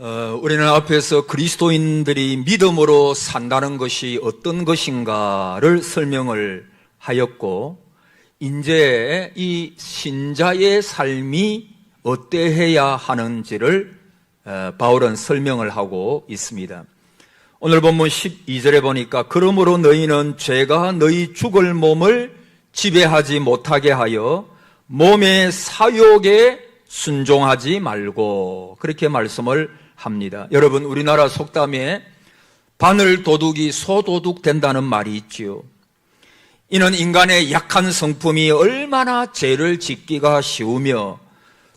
우리는 앞에서 그리스도인들이 믿음으로 산다는 것이 어떤 것인가를 설명을 하였고, 이제 이 신자의 삶이 어떠해야 하는지를 바울은 설명을 하고 있습니다. 오늘 본문 12절에 보니까 그러므로 너희는 죄가 너희 죽을 몸을 지배하지 못하게 하여 몸의 사욕에 순종하지 말고, 그렇게 말씀을 합니다. 여러분, 우리나라 속담에 바늘 도둑이 소도둑 된다는 말이 있지요. 이는 인간의 약한 성품이 얼마나 죄를 짓기가 쉬우며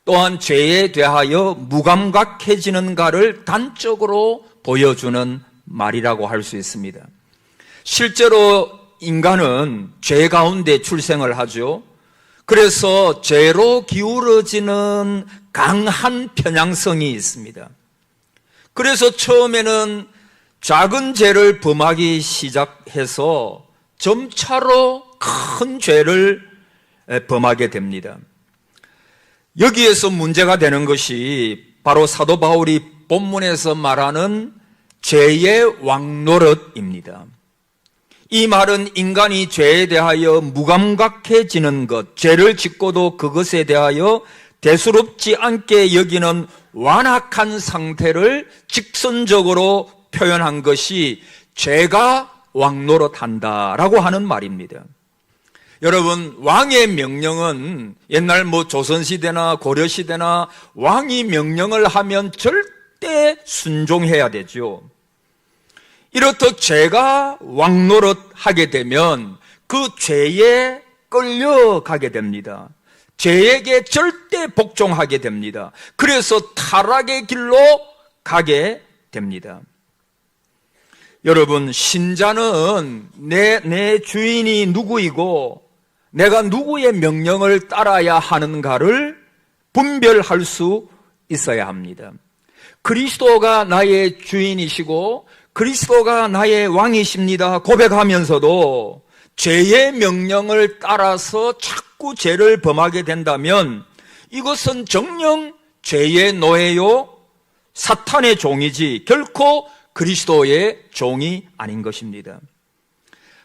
또한 죄에 대하여 무감각해지는가를 단적으로 보여주는 말이라고 할 수 있습니다. 실제로 인간은 죄 가운데 출생을 하죠. 그래서 죄로 기울어지는 강한 편향성이 있습니다. 그래서 처음에는 작은 죄를 범하기 시작해서 점차로 큰 죄를 범하게 됩니다. 여기에서 문제가 되는 것이 바로 사도 바울이 본문에서 말하는 죄의 왕노릇입니다. 이 말은 인간이 죄에 대하여 무감각해지는 것, 죄를 짓고도 그것에 대하여 대수롭지 않게 여기는 완악한 상태를 직선적으로 표현한 것이 죄가 왕노릇한다라고 하는 말입니다. 여러분, 왕의 명령은 옛날 조선시대나 고려시대나 왕이 명령을 하면 절대 순종해야 되죠. 이렇듯 죄가 왕노릇하게 되면 그 죄에 끌려가게 됩니다. 죄에게 절대 복종하게 됩니다. 그래서 타락의 길로 가게 됩니다. 여러분, 신자는 내 주인이 누구이고 내가 누구의 명령을 따라야 하는가를 분별할 수 있어야 합니다. 그리스도가 나의 주인이시고 그리스도가 나의 왕이십니다 고백하면서도 죄의 명령을 따라서 자꾸 죄를 범하게 된다면 이것은 정녕 죄의 노예요, 사탄의 종이지 결코 그리스도의 종이 아닌 것입니다.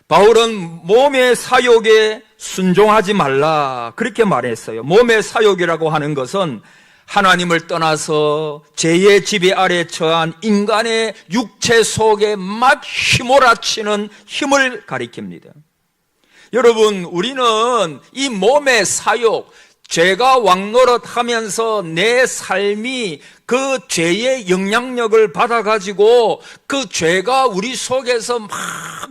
바울은 몸의 사욕에 순종하지 말라, 그렇게 말했어요. 몸의 사욕이라고 하는 것은 하나님을 떠나서 죄의 지배 아래 처한 인간의 육체 속에 막 휘몰아치는 힘을 가리킵니다. 여러분, 우리는 이 몸의 사욕, 죄가 왕노릇하면서 내 삶이 그 죄의 영향력을 받아가지고 그 죄가 우리 속에서 막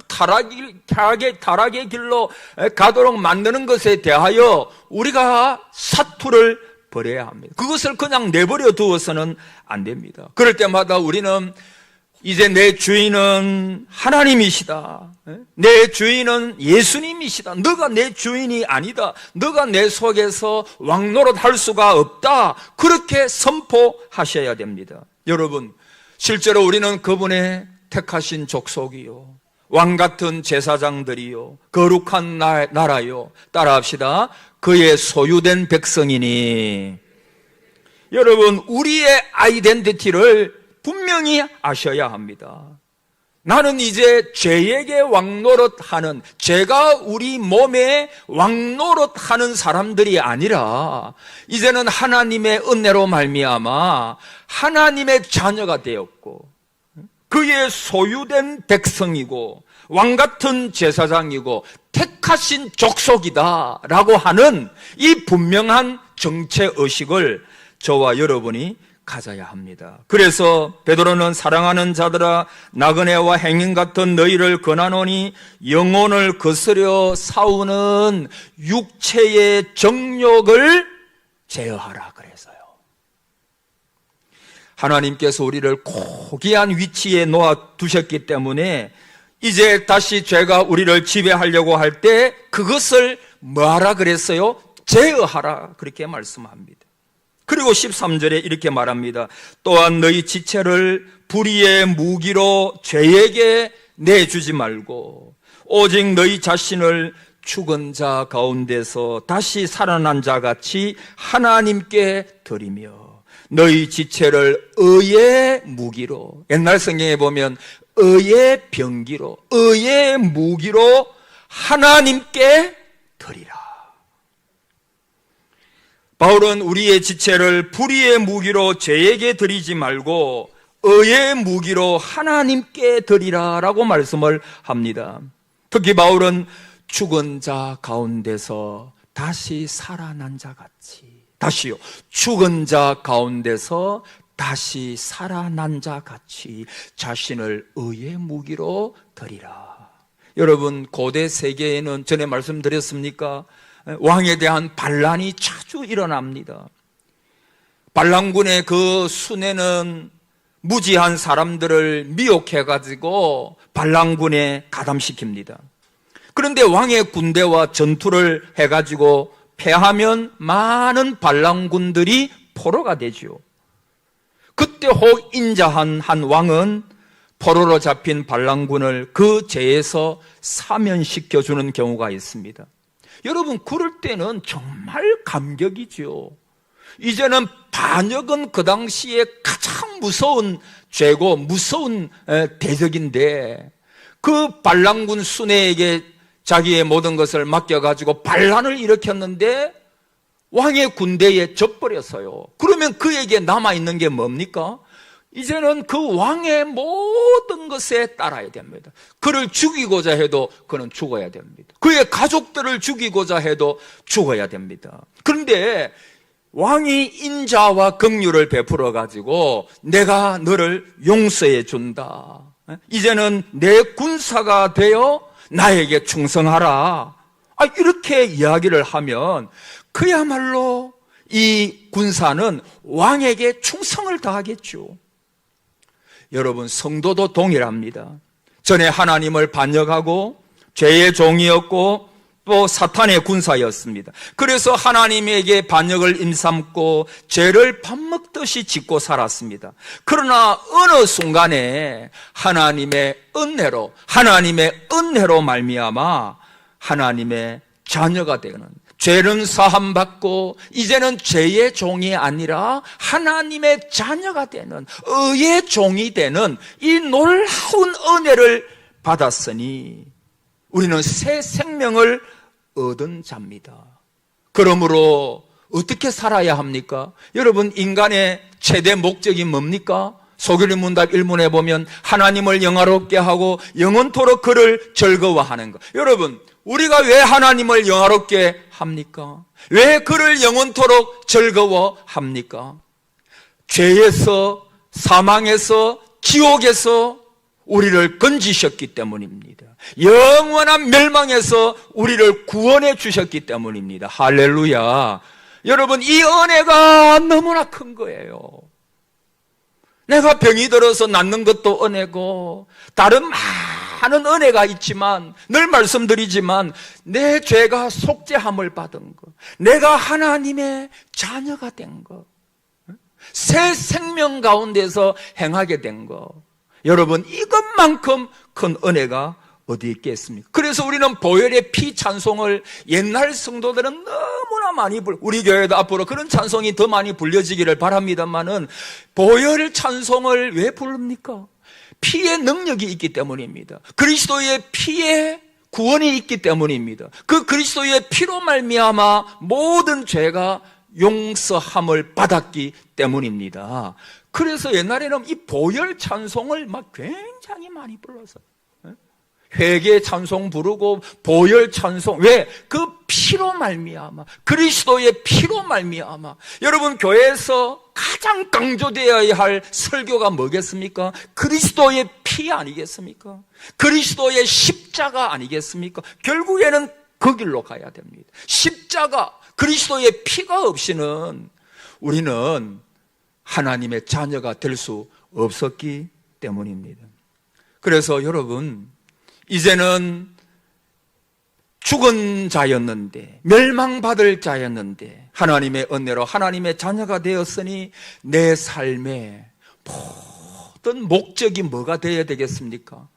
타락의 길로 가도록 만드는 것에 대하여 우리가 사투를 벌여야 합니다. 그것을 그냥 내버려 두어서는 안 됩니다. 그럴 때마다 우리는 이제 내 주인은 하나님이시다, 내 주인은 예수님이시다, 너가 내 주인이 아니다, 너가 내 속에서 왕노릇할 수가 없다, 그렇게 선포하셔야 됩니다. 여러분, 실제로 우리는 그분의 택하신 족속이요, 왕같은 제사장들이요, 거룩한 나라요, 따라합시다. 그의 소유된 백성이니. 여러분, 우리의 아이덴티티를 분명히 아셔야 합니다. 나는 이제 죄에게 왕노릇하는, 죄가 우리 몸에 왕노릇하는 사람들이 아니라 이제는 하나님의 은혜로 말미암아 하나님의 자녀가 되었고 그의 소유된 백성이고 왕같은 제사장이고 택하신 족속이다라고 하는 이 분명한 정체의식을 저와 여러분이 가져야 합니다. 그래서 베드로는 사랑하는 자들아, 나그네와 행인 같은 너희를 권하노니 영혼을 거스려 싸우는 육체의 정욕을 제어하라 그래서요. 하나님께서 우리를 고귀한 위치에 놓아두셨기 때문에 이제 다시 죄가 우리를 지배하려고 할 때 그것을 뭐하라 그랬어요? 제어하라, 그렇게 말씀합니다. 그리고 13절에 이렇게 말합니다. 또한 너희 지체를 불의의 무기로 죄에게 내주지 말고 오직 너희 자신을 죽은 자 가운데서 다시 살아난 자 같이 하나님께 드리며 너희 지체를 의의 무기로, 옛날 성경에 보면 의의 병기로, 의의 무기로 하나님께 드리라. 바울은 우리의 지체를 불의의 무기로 죄에게 드리지 말고 의의 무기로 하나님께 드리라라고 말씀을 합니다. 특히 바울은 죽은 자 가운데서 다시 살아난 자 같이, 다시요, 죽은 자 가운데서 다시 살아난 자 같이 자신을 의의 무기로 드리라. 여러분, 고대 세계에는 전에 말씀드렸습니까? 왕에 대한 반란이 자주 일어납니다. 반란군의 그 순회는 무지한 사람들을 미혹해가지고 반란군에 가담시킵니다. 그런데 왕의 군대와 전투를 해가지고 패하면 많은 반란군들이 포로가 되죠. 그때 혹 인자한 한 왕은 포로로 잡힌 반란군을 그 죄에서 사면시켜주는 경우가 있습니다. 여러분, 그럴 때는 정말 감격이죠. 이제는 반역은 그 당시에 가장 무서운 죄고 무서운 대적인데, 그 반란군 수뇌에게 자기의 모든 것을 맡겨가지고 반란을 일으켰는데 왕의 군대에 져버렸어요. 그러면 그에게 남아있는 게 뭡니까? 이제는 그 왕의 모든 것에 따라야 됩니다. 그를 죽이고자 해도 그는 죽어야 됩니다. 그의 가족들을 죽이고자 해도 죽어야 됩니다. 그런데 왕이 인자와 긍휼을 베풀어 가지고 내가 너를 용서해 준다. 이제는 내 군사가 되어 나에게 충성하라. 이렇게 이야기를 하면 그야말로 이 군사는 왕에게 충성을 다하겠죠. 여러분, 성도도 동일합니다. 전에 하나님을 반역하고 죄의 종이었고 또 사탄의 군사였습니다. 그래서 하나님에게 반역을 임삼고 죄를 밥 먹듯이 짓고 살았습니다. 그러나 어느 순간에 하나님의 은혜로 말미암아 하나님의 자녀가 되는, 죄는 사함받고 이제는 죄의 종이 아니라 하나님의 자녀가 되는, 의의 종이 되는 이 놀라운 은혜를 받았으니 우리는 새 생명을 얻은 자입니다. 그러므로 어떻게 살아야 합니까? 여러분, 인간의 최대 목적이 뭡니까? 소규리 문답 1문에 보면 하나님을 영화롭게 하고 영원토록 그를 즐거워하는 것. 여러분, 우리가 왜 하나님을 영화롭게 합니까? 왜 그를 영원토록 즐거워합니까? 죄에서, 사망에서, 지옥에서 우리를 건지셨기 때문입니다. 영원한 멸망에서 우리를 구원해 주셨기 때문입니다. 할렐루야. 여러분, 이 은혜가 너무나 큰 거예요. 내가 병이 들어서 낫는 것도 은혜고 다른 많은 은혜가 있지만, 늘 말씀드리지만 내 죄가 속죄함을 받은 것, 내가 하나님의 자녀가 된 것, 새 생명 가운데서 행하게 된 것, 여러분, 이것만큼 큰 은혜가 어디 있겠습니까? 그래서 우리는 보혈의 피 찬송을 옛날 성도들은 너무나 많이 우리 교회도 앞으로 그런 찬송이 더 많이 불려지기를 바랍니다만은, 보혈 찬송을 왜 부릅니까? 피의 능력이 있기 때문입니다. 그리스도의 피에 구원이 있기 때문입니다. 그 그리스도의 피로 말미암아 모든 죄가 용서함을 받았기 때문입니다. 그래서 옛날에는 이 보혈 찬송을 막 굉장히 많이 불렀어요. 회개 찬송 부르고 보혈 찬송. 왜? 그 피로 말미암아, 그리스도의 피로 말미암아. 여러분, 교회에서 가장 강조되어야 할 설교가 뭐겠습니까? 그리스도의 피 아니겠습니까? 그리스도의 십자가 아니겠습니까? 결국에는 그 길로 가야 됩니다. 십자가, 그리스도의 피가 없이는 우리는 하나님의 자녀가 될 수 없었기 때문입니다. 그래서 여러분, 이제는 죽은 자였는데, 멸망받을 자였는데 하나님의 은혜로 하나님의 자녀가 되었으니 내 삶의 모든 목적이 뭐가 되어야 되겠습니까?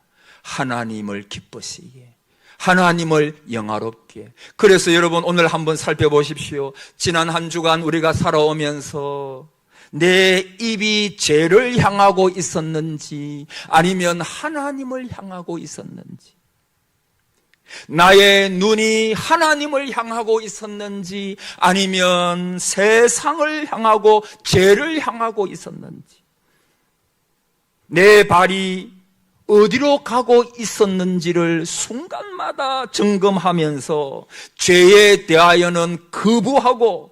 하나님을 기쁘시게, 하나님을 영화롭게. 그래서 여러분, 오늘 한번 살펴보십시오. 지난 한 주간 우리가 살아오면서 내 입이 죄를 향하고 있었는지 아니면 하나님을 향하고 있었는지, 나의 눈이 하나님을 향하고 있었는지 아니면 세상을 향하고 죄를 향하고 있었는지, 내 발이 어디로 가고 있었는지를 순간마다 점검하면서 죄에 대하여는 거부하고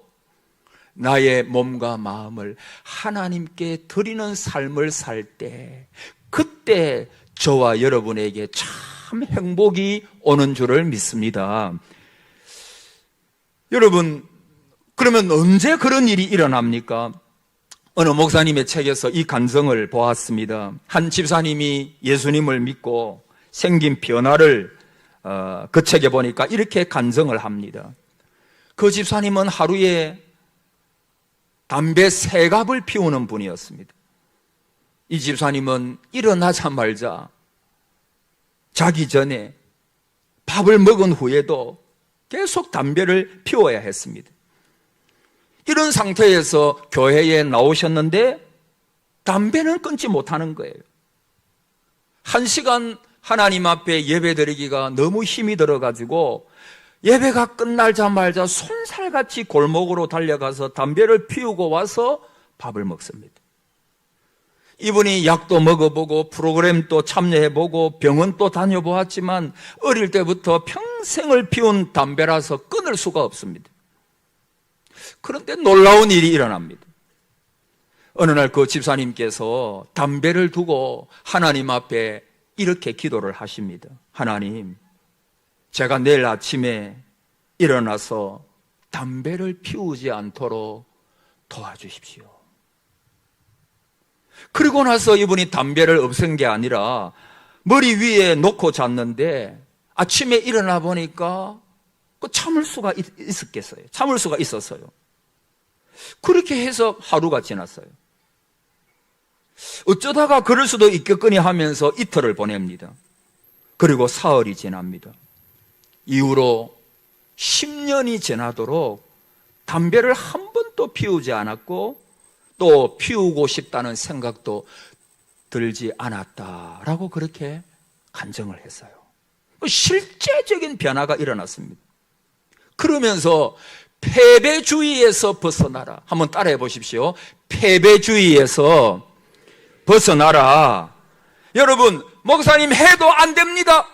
나의 몸과 마음을 하나님께 드리는 삶을 살 때, 그때 저와 여러분에게 참 행복이 오는 줄을 믿습니다. 여러분, 그러면 언제 그런 일이 일어납니까? 어느 목사님의 책에서 이 간증을 보았습니다. 한 집사님이 예수님을 믿고 생긴 변화를 그 책에 보니까 이렇게 간증을 합니다. 그 집사님은 하루에 담배 3갑을 피우는 분이었습니다. 이 집사님은 일어나자마자 자기 전에 밥을 먹은 후에도 계속 담배를 피워야 했습니다. 이런 상태에서 교회에 나오셨는데 담배는 끊지 못하는 거예요. 1시간 하나님 앞에 예배드리기가 너무 힘이 들어가지고 예배가 끝나자마자 손살같이 골목으로 달려가서 담배를 피우고 와서 밥을 먹습니다. 이분이 약도 먹어보고 프로그램도 참여해보고 병원도 다녀보았지만 어릴 때부터 평생을 피운 담배라서 끊을 수가 없습니다. 그런데 놀라운 일이 일어납니다. 어느 날 그 집사님께서 담배를 두고 하나님 앞에 이렇게 기도를 하십니다. 하나님, 제가 내일 아침에 일어나서 담배를 피우지 않도록 도와주십시오. 그리고 나서 이분이 담배를 없앤 게 아니라 머리 위에 놓고 잤는데 아침에 일어나 보니까 참을 수가 있었겠어요. 참을 수가 있었어요. 그렇게 해서 하루가 지났어요. 어쩌다가 그럴 수도 있겠거니 하면서 이틀을 보냅니다. 그리고 사흘이 지납니다. 이후로 10년이 지나도록 담배를 한 번도 피우지 않았고 또 피우고 싶다는 생각도 들지 않았다라고 그렇게 간증을 했어요. 실제적인 변화가 일어났습니다. 그러면서 패배주의에서 벗어나라. 한번 따라해 보십시오. 패배주의에서 벗어나라. 여러분, 목사님 해도 안 됩니다.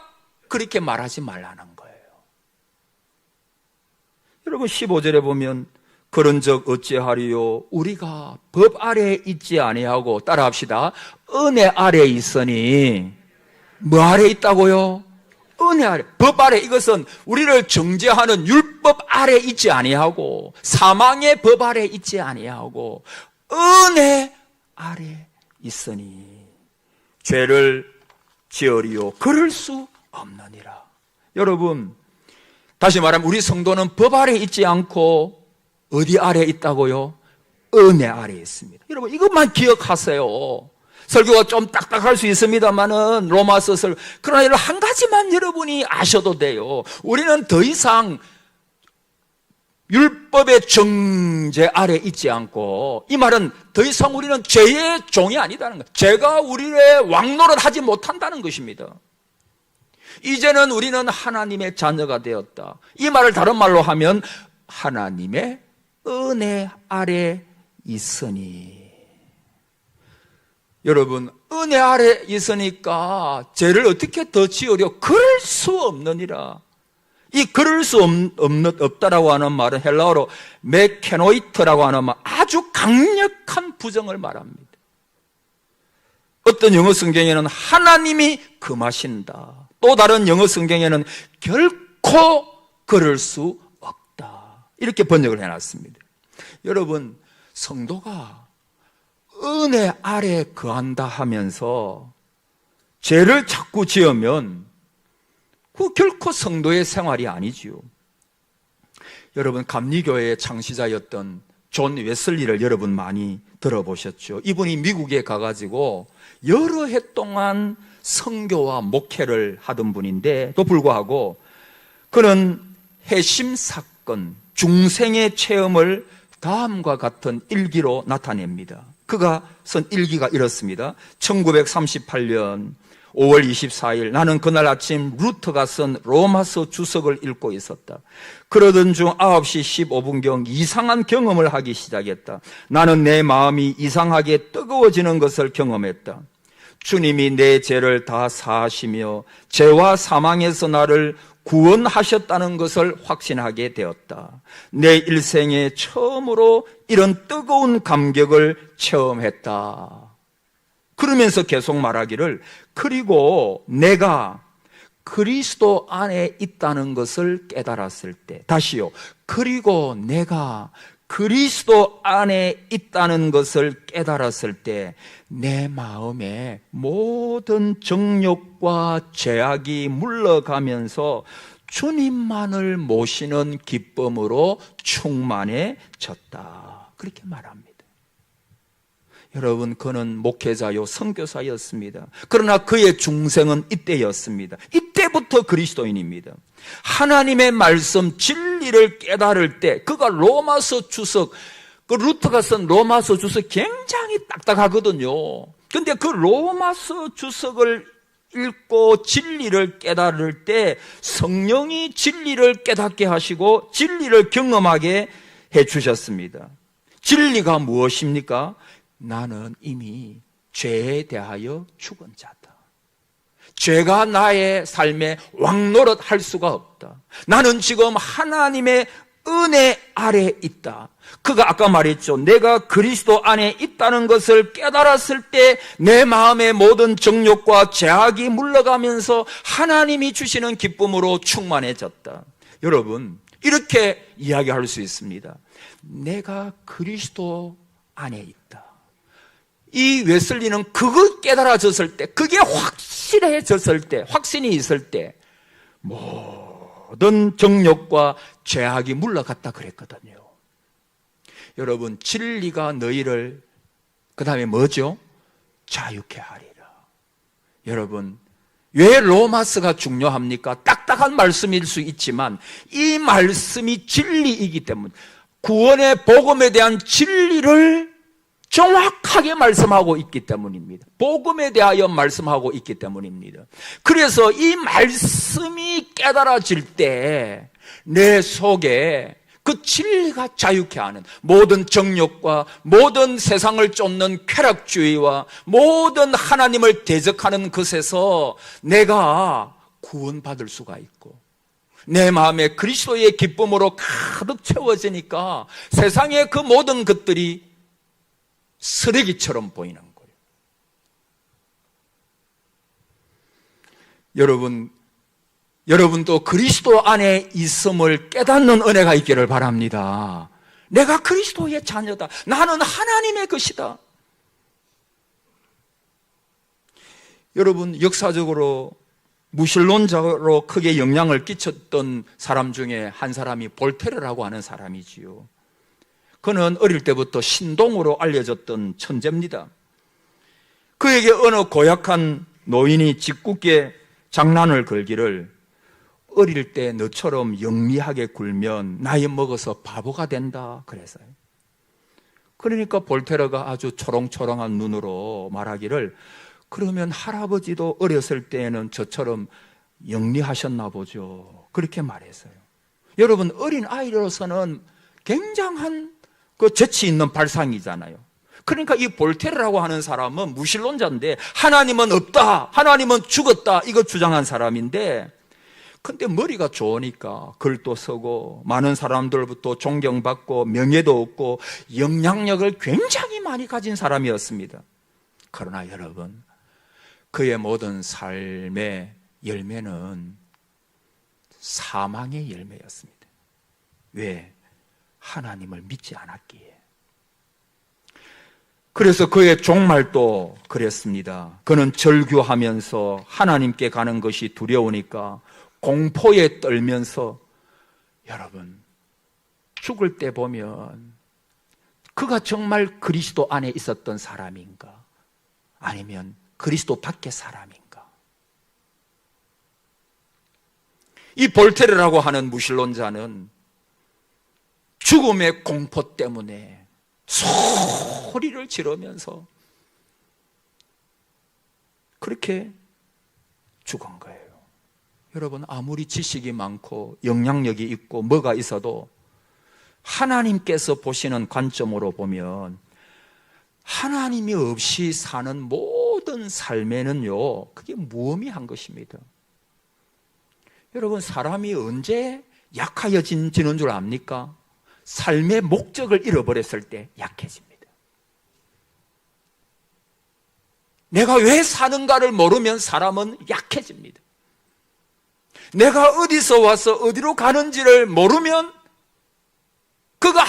그렇게 말하지 말라는 거예요. 여러분 15절에 보면 그런즉 어찌하리요? 우리가 법 아래에 있지 아니하고, 따라합시다. 은혜 아래에 있으니. 뭐 아래에 있다고요? 은혜 아래. 법 아래. 이것은 우리를 정죄하는 율법 아래에 있지 아니하고 사망의 법 아래에 있지 아니하고 은혜 아래에 있으니 죄를 지으리요 그럴 수 없느니라. 여러분, 다시 말하면 우리 성도는 법 아래에 있지 않고 어디 아래에 있다고요? 은혜 아래에 있습니다. 여러분, 이것만 기억하세요. 설교가 좀 딱딱할 수 있습니다만은 로마서 설교. 그러나 한 가지만 여러분이 아셔도 돼요. 우리는 더 이상 율법의 정죄 아래 있지 않고, 이 말은 더 이상 우리는 죄의 종이 아니다는 거예요. 죄가 우리의 왕노릇 하지 못한다는 것입니다. 이제는 우리는 하나님의 자녀가 되었다. 이 말을 다른 말로 하면 하나님의 은혜 아래 있으니. 여러분, 은혜 아래 있으니까 죄를 어떻게 더 지으려? 그럴 수 없느니라. 이 그럴 수 없다라고 하는 말은 헬라어로 메케노이트라고 하는 말, 아주 강력한 부정을 말합니다. 어떤 영어 성경에는 하나님이 금하신다. 또 다른 영어 성경에는 결코 그럴 수 없다. 이렇게 번역을 해놨습니다. 여러분, 성도가 은혜 아래 거한다 하면서 죄를 자꾸 지으면 그 결코 성도의 생활이 아니지요. 여러분, 감리교회의 창시자였던 존 웨슬리를 여러분 많이 들어보셨죠. 이분이 미국에 가가지고 여러 해 동안 선교와 목회를 하던 분인데, 또 불구하고 그는 해심 사건, 중생의 체험을 다음과 같은 일기로 나타냅니다. 그가 쓴 일기가 이렇습니다. 1938년 5월 24일 나는 그날 아침 루터가 쓴 로마서 주석을 읽고 있었다. 그러던 중 9시 15분경 이상한 경험을 하기 시작했다. 나는 내 마음이 이상하게 뜨거워지는 것을 경험했다. 주님이 내 죄를 다 사하시며 죄와 사망에서 나를 구원하셨다는 것을 확신하게 되었다. 내 일생에 처음으로 이런 뜨거운 감격을 체험했다. 그러면서 계속 말하기를, 그리고 내가 그리스도 안에 있다는 것을 깨달았을 때, 다시요, 그리고 내가 그리스도 안에 있다는 것을 깨달았을 때 내 마음에 모든 정욕과 죄악이 물러가면서 주님만을 모시는 기쁨으로 충만해졌다. 그렇게 말합니다. 여러분, 그는 목회자요 선교사였습니다. 그러나 그의 중생은 이때였습니다. 이때부터 그리스도인입니다. 하나님의 말씀 진리를 깨달을 때 그가 로마서 주석, 그 루터가 쓴 로마서 주석 굉장히 딱딱하거든요. 그런데 그 로마서 주석을 읽고 진리를 깨달을 때 성령이 진리를 깨닫게 하시고 진리를 경험하게 해주셨습니다. 진리가 무엇입니까? 나는 이미 죄에 대하여 죽은 자다. 죄가 나의 삶에 왕노릇할 수가 없다. 나는 지금 하나님의 은혜 아래 있다. 그가 아까 말했죠. 내가 그리스도 안에 있다는 것을 깨달았을 때 내 마음의 모든 정욕과 죄악이 물러가면서 하나님이 주시는 기쁨으로 충만해졌다. 여러분, 이렇게 이야기할 수 있습니다. 내가 그리스도 안에 있다. 이 웨슬리는 그걸 깨달아졌을 때, 그게 확실해졌을 때, 확신이 있을 때 모든 정욕과 죄악이 물러갔다 그랬거든요. 여러분, 진리가 너희를, 그 다음에 뭐죠? 자유케 하리라. 여러분, 왜 로마서가 중요합니까? 딱딱한 말씀일 수 있지만 이 말씀이 진리이기 때문에, 구원의 복음에 대한 진리를 정확하게 말씀하고 있기 때문입니다. 복음에 대하여 말씀하고 있기 때문입니다. 그래서 이 말씀이 깨달아질 때 내 속에 그 진리가 자유케 하는 모든 정욕과 모든 세상을 쫓는 쾌락주의와 모든 하나님을 대적하는 것에서 내가 구원받을 수가 있고, 내 마음에 그리스도의 기쁨으로 가득 채워지니까 세상의 그 모든 것들이 쓰레기처럼 보이는 거예요. 여러분도 그리스도 안에 있음을 깨닫는 은혜가 있기를 바랍니다. 내가 그리스도의 자녀다. 나는 하나님의 것이다. 여러분, 역사적으로 무신론자로 크게 영향을 끼쳤던 사람 중에 한 사람이 볼테르라고 하는 사람이지요. 그는 어릴 때부터 신동으로 알려졌던 천재입니다. 그에게 어느 고약한 노인이 짓궂게 장난을 걸기를, 어릴 때 너처럼 영리하게 굴면 나이 먹어서 바보가 된다 그래서요. 그러니까 볼테르가 아주 초롱초롱한 눈으로 말하기를, 그러면 할아버지도 어렸을 때에는 저처럼 영리하셨나 보죠. 그렇게 말했어요. 여러분, 어린 아이로서는 굉장한 그 재치 있는 발상이잖아요. 그러니까 이 볼테르라고 하는 사람은 무신론자인데, 하나님은 없다, 하나님은 죽었다, 이거 주장한 사람인데, 근데 머리가 좋으니까 글도 쓰고 많은 사람들부터 존경받고 명예도 얻고 영향력을 굉장히 많이 가진 사람이었습니다. 그러나 여러분, 그의 모든 삶의 열매는 사망의 열매였습니다. 왜? 하나님을 믿지 않았기에. 그래서 그의 종말도 그랬습니다. 그는 절규하면서 하나님께 가는 것이 두려우니까 공포에 떨면서, 여러분, 죽을 때 보면 그가 정말 그리스도 안에 있었던 사람인가, 아니면 그리스도 밖의 사람인가. 이 볼테르라고 하는 무신론자는 죽음의 공포 때문에 소리를 지르면서 그렇게 죽은 거예요. 여러분, 아무리 지식이 많고 영향력이 있고 뭐가 있어도 하나님께서 보시는 관점으로 보면 하나님이 없이 사는 모든 삶에는요, 그게 무의미한 것입니다. 여러분, 사람이 언제 약해지는 줄 압니까? 삶의 목적을 잃어버렸을 때 약해집니다. 내가 왜 사는가를 모르면 사람은 약해집니다. 내가 어디서 와서 어디로 가는지를 모르면 그가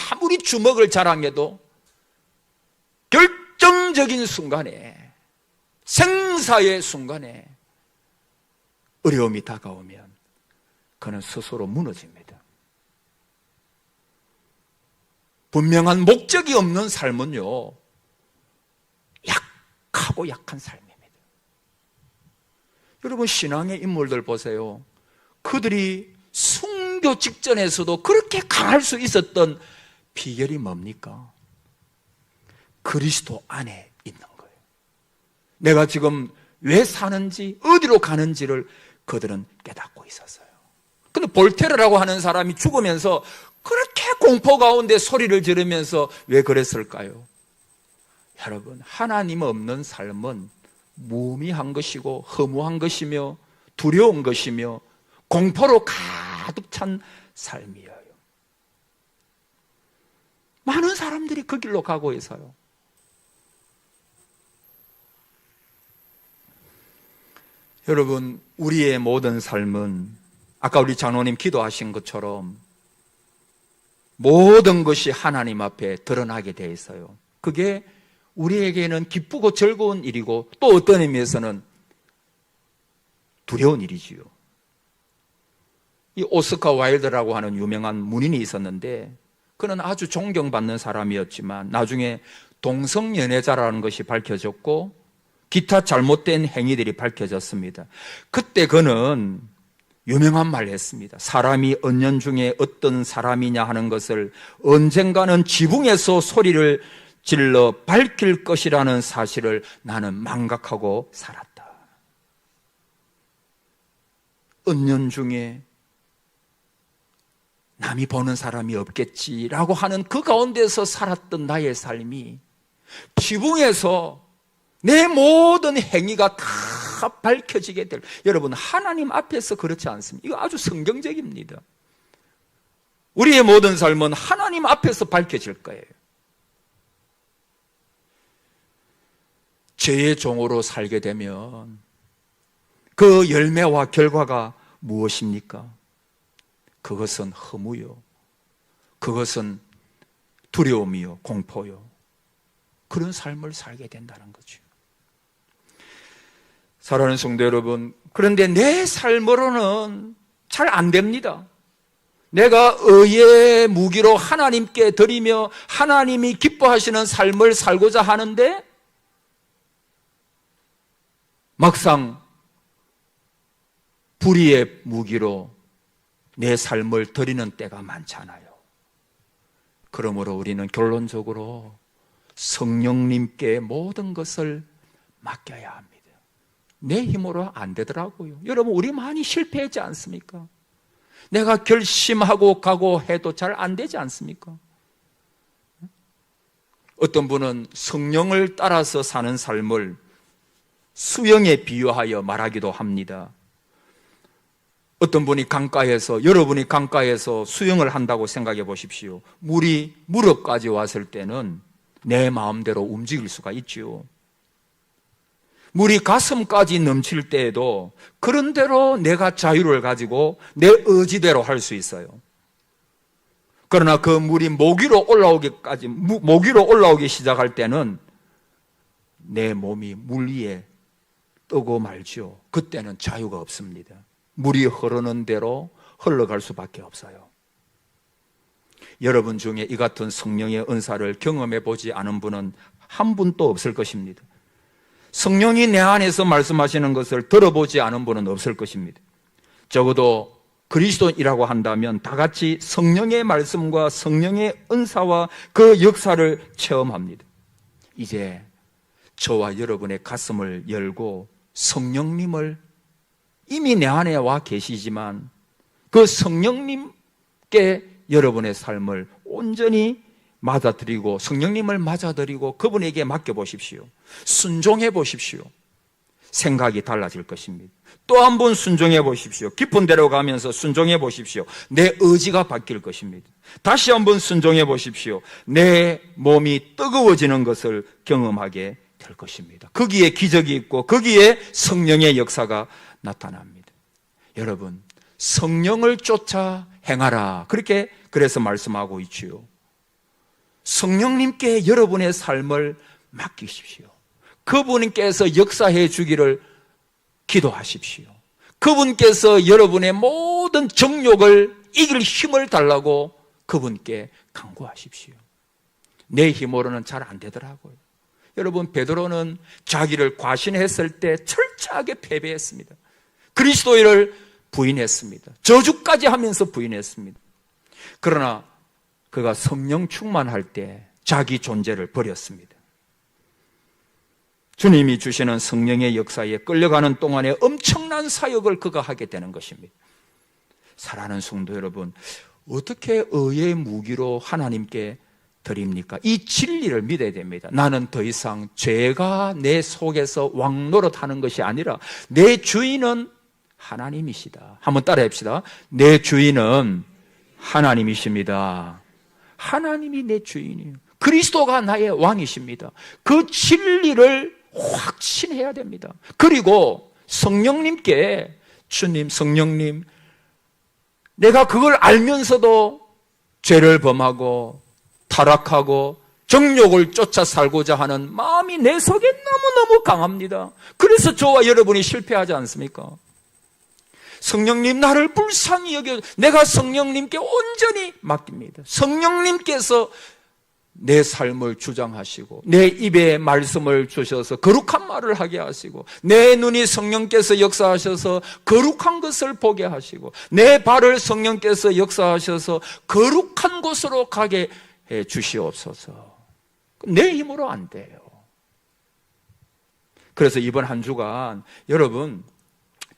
아무리 주먹을 자랑해도 결정적인 순간에, 생사의 순간에 어려움이 다가오면 그는 스스로 무너집니다. 분명한 목적이 없는 삶은요, 약하고 약한 삶입니다. 여러분, 신앙의 인물들 보세요. 그들이 순교 직전에서도 그렇게 강할 수 있었던 비결이 뭡니까? 그리스도 안에 있는 거예요. 내가 지금 왜 사는지, 어디로 가는지를 그들은 깨닫고 있었어요. 근데 볼테르라고 하는 사람이 죽으면서 그렇게 공포 가운데 소리를 지르면서 왜 그랬을까요? 여러분, 하나님 없는 삶은 무의미한 것이고 허무한 것이며 두려운 것이며 공포로 가득 찬 삶이에요. 많은 사람들이 그 길로 가고 있어요. 여러분, 우리의 모든 삶은 아까 우리 장로님 기도하신 것처럼 모든 것이 하나님 앞에 드러나게 되어 있어요. 그게 우리에게는 기쁘고 즐거운 일이고 또 어떤 의미에서는 두려운 일이지요. 이 오스카 와일드라고 하는 유명한 문인이 있었는데 그는 아주 존경받는 사람이었지만 나중에 동성연애자라는 것이 밝혀졌고 기타 잘못된 행위들이 밝혀졌습니다. 그때 그는 유명한 말을 했습니다. 사람이 은연중에 어떤 사람이냐 하는 것을 언젠가는 지붕에서 소리를 질러 밝힐 것이라는 사실을 나는 망각하고 살았다. 은연중에 남이 보는 사람이 없겠지라고 하는 그 가운데서 살았던 나의 삶이 지붕에서 내 모든 행위가 다 밝혀지게 될, 여러분, 하나님 앞에서 그렇지 않습니다. 이거 아주 성경적입니다. 우리의 모든 삶은 하나님 앞에서 밝혀질 거예요. 죄의 종으로 살게 되면 그 열매와 결과가 무엇입니까? 그것은 허무요, 그것은 두려움이요, 공포요. 그런 삶을 살게 된다는 거죠. 사랑하는 성도 여러분, 그런데 내 삶으로는 잘 안 됩니다. 내가 의의 무기로 하나님께 드리며 하나님이 기뻐하시는 삶을 살고자 하는데 막상 불의의 무기로 내 삶을 드리는 때가 많잖아요. 그러므로 우리는 결론적으로 성령님께 모든 것을 맡겨야 합니다. 내 힘으로 안 되더라고요. 여러분, 우리 많이 실패하지 않습니까? 내가 결심하고 가고 해도 잘 안 되지 않습니까? 어떤 분은 성령을 따라서 사는 삶을 수영에 비유하여 말하기도 합니다. 어떤 분이 강가에서, 여러분이 강가에서 수영을 한다고 생각해 보십시오. 물이 무릎까지 왔을 때는 내 마음대로 움직일 수가 있지요. 물이 가슴까지 넘칠 때에도 그런 대로 내가 자유를 가지고 내 의지대로 할 수 있어요. 그러나 그 물이 목 위로 올라오기 시작할 때는 내 몸이 물 위에 뜨고 말죠. 그때는 자유가 없습니다. 물이 흐르는 대로 흘러갈 수밖에 없어요. 여러분 중에 이 같은 성령의 은사를 경험해 보지 않은 분은 한 분도 없을 것입니다. 성령이 내 안에서 말씀하시는 것을 들어보지 않은 분은 없을 것입니다. 적어도 그리스도인이라고 한다면 다 같이 성령의 말씀과 성령의 은사와 그 역사를 체험합니다. 이제 저와 여러분의 가슴을 열고 성령님을 이미 내 안에 와 계시지만 그 성령님께 여러분의 삶을 온전히 맞아들이고 성령님을 맞아들이고 그분에게 맡겨보십시오. 순종해 보십시오. 생각이 달라질 것입니다. 또 한 번 순종해 보십시오. 깊은 데로 가면서 순종해 보십시오. 내 의지가 바뀔 것입니다. 다시 한번 순종해 보십시오. 내 몸이 뜨거워지는 것을 경험하게 될 것입니다. 거기에 기적이 있고 거기에 성령의 역사가 나타납니다. 여러분, 성령을 쫓아 행하라. 그래서 말씀하고 있지요. 성령님께 여러분의 삶을 맡기십시오. 그분께서 역사해 주기를 기도하십시오. 그분께서 여러분의 모든 정욕을 이길 힘을 달라고 그분께 간구하십시오. 내 힘으로는 잘 안 되더라고요. 여러분, 베드로는 자기를 과신했을 때 철저하게 패배했습니다. 그리스도를 부인했습니다. 저주까지 하면서 부인했습니다. 그러나 그가 성령 충만할 때 자기 존재를 버렸습니다. 주님이 주시는 성령의 역사에 끌려가는 동안에 엄청난 사역을 그가 하게 되는 것입니다. 사랑하는 성도 여러분, 어떻게 의의 무기로 하나님께 드립니까? 이 진리를 믿어야 됩니다. 나는 더 이상 죄가 내 속에서 왕노릇하는 것이 아니라 내 주인은 하나님이시다. 한번 따라해 봅시다. 내 주인은 하나님이십니다. 하나님이 내 주인이에요. 그리스도가 나의 왕이십니다. 그 진리를 확신해야 됩니다. 그리고 성령님께 주님, 성령님, 내가 그걸 알면서도 죄를 범하고 타락하고 정욕을 쫓아 살고자 하는 마음이 내 속에 너무너무 강합니다. 그래서 저와 여러분이 실패하지 않습니까? 성령님, 나를 불쌍히 여겨. 내가 성령님께 온전히 맡깁니다. 성령님께서 내 삶을 주장하시고 내 입에 말씀을 주셔서 거룩한 말을 하게 하시고 내 눈이 성령께서 역사하셔서 거룩한 것을 보게 하시고 내 발을 성령께서 역사하셔서 거룩한 곳으로 가게 해 주시옵소서. 내 힘으로 안 돼요. 그래서 이번 한 주간 여러분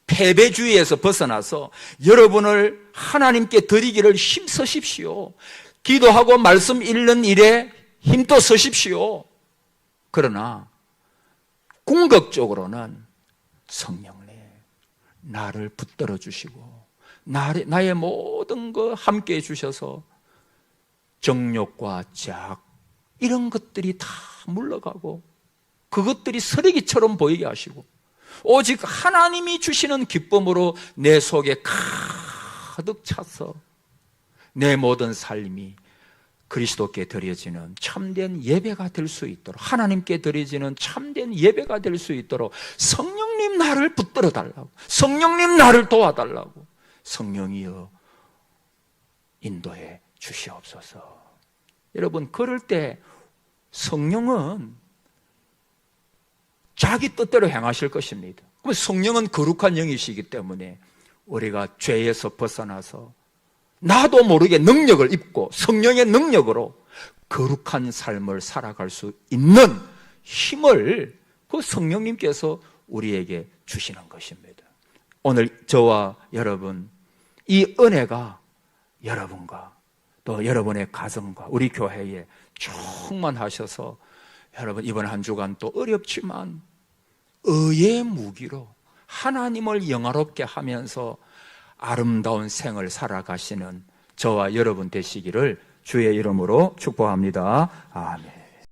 패배주의에서 벗어나서 여러분을 하나님께 드리기를 힘쓰십시오. 기도하고 말씀 읽는 일에 힘도 쓰십시오. 그러나 궁극적으로는 성령님, 나를 붙들어 주시고 나의 모든 거 함께 해 주셔서 정욕과 죄악 이런 것들이 다 물러가고 그것들이 쓰레기처럼 보이게 하시고 오직 하나님이 주시는 기쁨으로 내 속에 가득 차서 내 모든 삶이 그리스도께 드려지는 참된 예배가 될 수 있도록, 하나님께 드려지는 참된 예배가 될 수 있도록 성령님 나를 붙들어 달라고, 성령님 나를 도와달라고, 성령이여 인도해 주시옵소서. 여러분, 그럴 때 성령은 자기 뜻대로 행하실 것입니다. 그럼 성령은 거룩한 영이시기 때문에 우리가 죄에서 벗어나서 나도 모르게 능력을 입고 성령의 능력으로 거룩한 삶을 살아갈 수 있는 힘을 그 성령님께서 우리에게 주시는 것입니다. 오늘 저와 여러분, 이 은혜가 여러분과 또 여러분의 가정과 우리 교회에 충만하셔서 여러분 이번 한 주간 또 어렵지만 의의 무기로 하나님을 영화롭게 하면서 아름다운 생을 살아가시는 저와 여러분 되시기를 주의 이름으로 축복합니다. 아멘.